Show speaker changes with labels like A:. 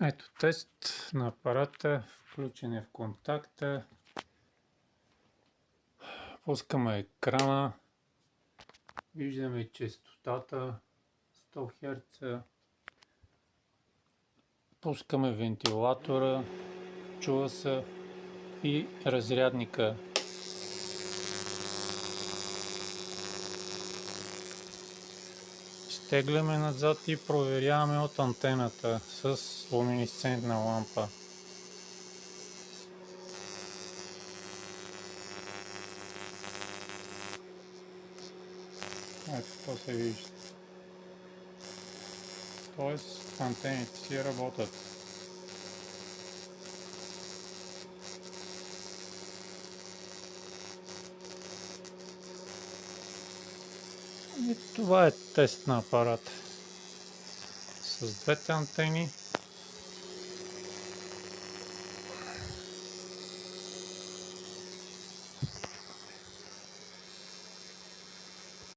A: Ето тест на апарата, включен е в контакта. Пускаме екрана, виждаме честотата 100 Hz, пускаме вентилатора, чува се и разрядника. Изтегляме назад и проверяваме от антената с луминесцентна лампа. Ето това се вижда. Тоест антените си работят. И това е тест на апарата. С двете антени.